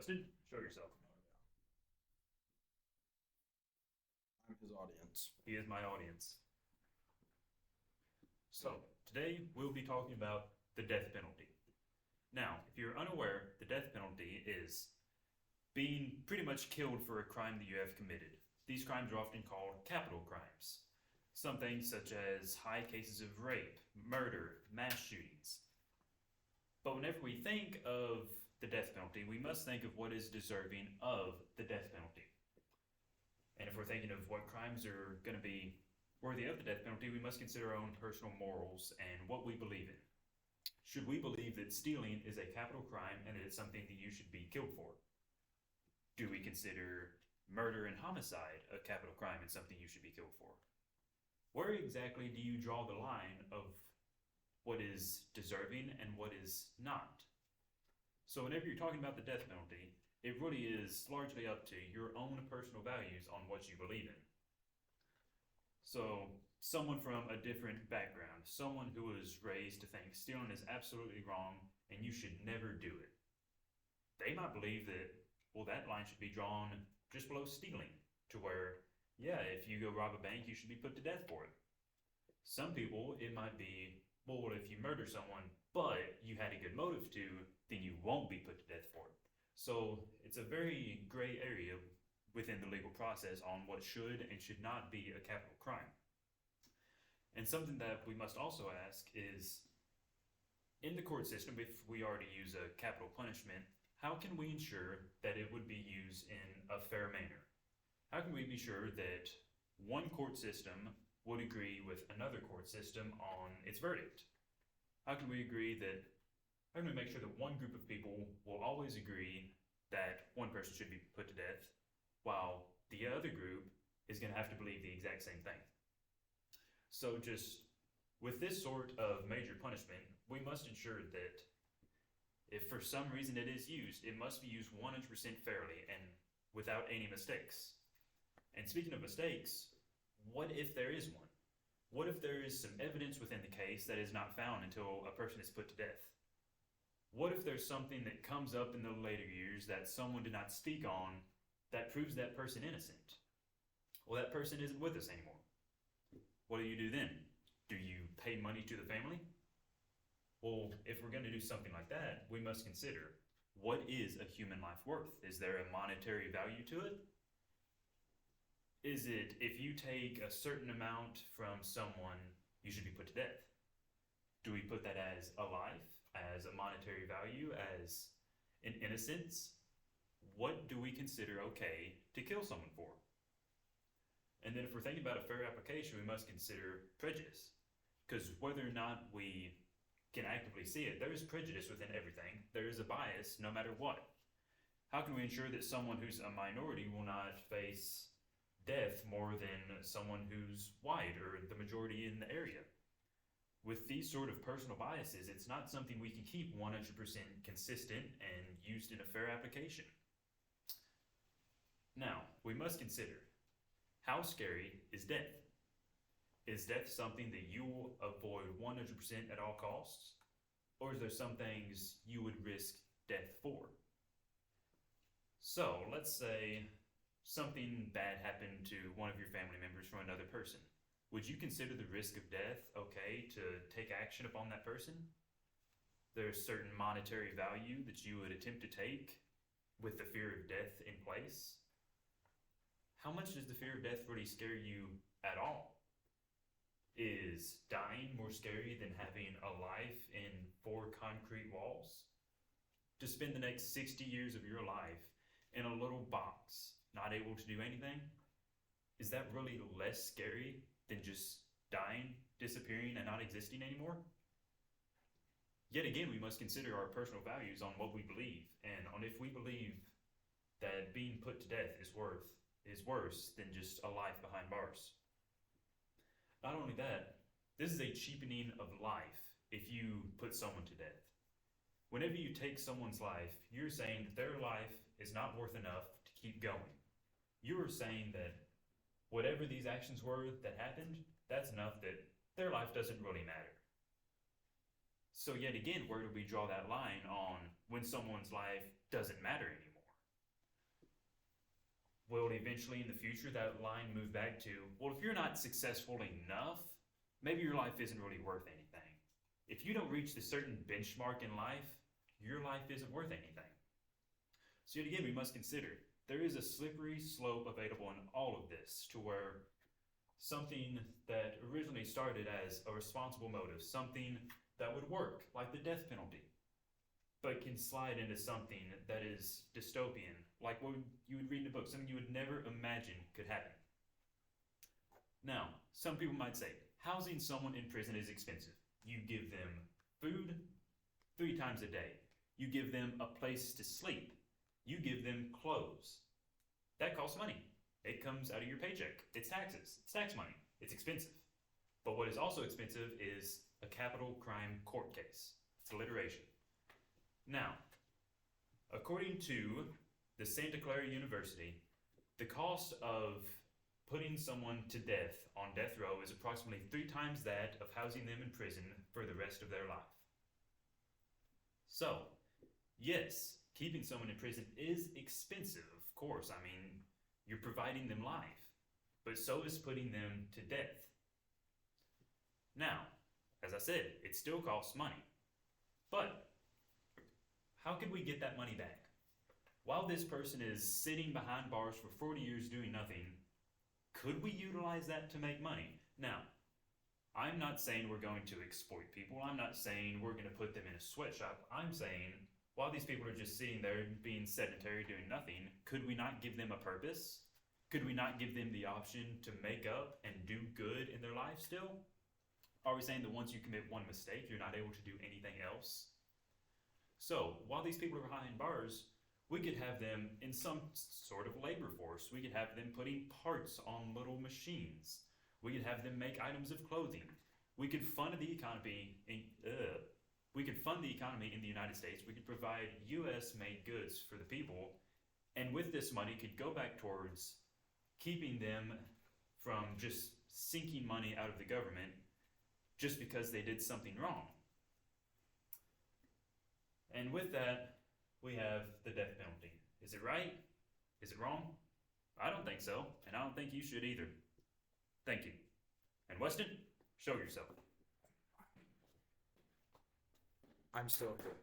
Justin, show yourself. I'm his audience. He is my audience. So, today we'll be talking about the death penalty. Now, if you're unaware, the death penalty is being pretty much killed for a crime that you have committed. These crimes are often called capital crimes. Some things such as high cases of rape, murder, mass shootings. But whenever we think of the death penalty, we must think of what is deserving of the death penalty. And if we're thinking of what crimes are going to be worthy of the death penalty, we must consider our own personal morals and what we believe in. Should we believe that stealing is a capital crime and that it's something that you should be killed for? Do we consider murder and homicide a capital crime and something you should be killed for? Where exactly do you draw the line of what is deserving and what is not? So whenever you're talking about the death penalty, it really is largely up to your own personal values on what you believe in. So someone from a different background, someone who was raised to think stealing is absolutely wrong and you should never do it, they might believe that, well, that line should be drawn just below stealing, to where, yeah, if you go rob a bank, you should be put to death for it. Some people, it might be, well, if you murder someone, but you had a good motive to, then you won't be put to death for it. So it's a very gray area within the legal process on what should and should not be a capital crime. And something that we must also ask is, in the court system, if we are to use a capital punishment, how can we ensure that it would be used in a fair manner? How can we be sure that one court system would agree with another court system on its verdict? How can we make sure that one group of people will always agree that one person should be put to death, while the other group is going to have to believe the exact same thing? So just with this sort of major punishment, we must ensure that if for some reason it is used, it must be used 100% fairly and without any mistakes. And speaking of mistakes, what if there is one? What if there is some evidence within the case that is not found until a person is put to death? What if there's something that comes up in the later years that someone did not speak on that proves that person innocent? Well, that person isn't with us anymore. What do you do then? Do you pay money to the family? Well, if we're going to do something like that, we must consider, what is a human life worth? Is there a monetary value to it? Is it, if you take a certain amount from someone, you should be put to death? Do we put that as a life, as a monetary value, as an innocence? What do we consider okay to kill someone for? And then if we're thinking about a fair application, we must consider prejudice. Because whether or not we can actively see it, there is prejudice within everything. There is a bias no matter what. How can we ensure that someone who's a minority will not face death more than someone who's white or the majority in the area? With these sort of personal biases, it's not something we can keep 100% consistent and used in a fair application. Now, we must consider, how scary is death? Is death something that you will avoid 100% at all costs? Or is there some things you would risk death for? So, let's say something bad happened to one of your family members from another person. Would you consider the risk of death okay to take action upon that person? There's certain monetary value that you would attempt to take with the fear of death in place. How much does the fear of death really scare you at all? Is dying more scary than having a life in 4 concrete walls? To spend the next 60 years of your life in a little box, not able to do anything? Is that really less scary than just dying, disappearing, and not existing anymore? Yet again, we must consider our personal values on what we believe, and on if we believe that being put to death is worse than just a life behind bars. Not only that, this is a cheapening of life if you put someone to death. Whenever you take someone's life, you're saying that their life is not worth enough to keep going. You are saying that whatever these actions were that happened, that's enough that their life doesn't really matter. So yet again, where do we draw that line on when someone's life doesn't matter anymore? will eventually in the future that line move back to, well, if you're not successful enough, maybe your life isn't really worth anything. If you don't reach the certain benchmark in life, your life isn't worth anything. So yet again, we must consider there is a slippery slope available in all of this to where something that originally started as a responsible motive, something that would work, like the death penalty, but can slide into something that is dystopian, like what you would read in a book, something you would never imagine could happen. Now, some people might say, housing someone in prison is expensive. You give them food 3 times a day. You give them a place to sleep. You give them clothes. That costs money. It comes out of your paycheck. It's taxes. It's tax money. It's expensive. But what is also expensive is a capital crime court case. It's alliteration. Now, according to the Santa Clara University, the cost of putting someone to death on death row is approximately 3 times that of housing them in prison for the rest of their life. So, yes, keeping someone in prison is expensive, of course. I mean, you're providing them life, but so is putting them to death. Now, as I said, it still costs money. But how can we get that money back? While this person is sitting behind bars for 40 years doing nothing, could we utilize that to make money? Now, I'm not saying we're going to exploit people. I'm not saying we're going to put them in a sweatshop. I'm saying while these people are just sitting there being sedentary, doing nothing, could we not give them a purpose? Could we not give them the option to make up and do good in their life still? Are we saying that once you commit one mistake, you're not able to do anything else? So, while these people are behind bars, we could have them in some sort of labor force. We could have them putting parts on little machines. We could have them make items of clothing. We could fund the economy in the United States. We could provide U.S.-made goods for the people, and with this money could go back towards keeping them from just sinking money out of the government just because they did something wrong. And with that, we have the death penalty. Is it right? Is it wrong? I don't think so, and I don't think you should either. Thank you. And Weston, show yourself. I'm still here.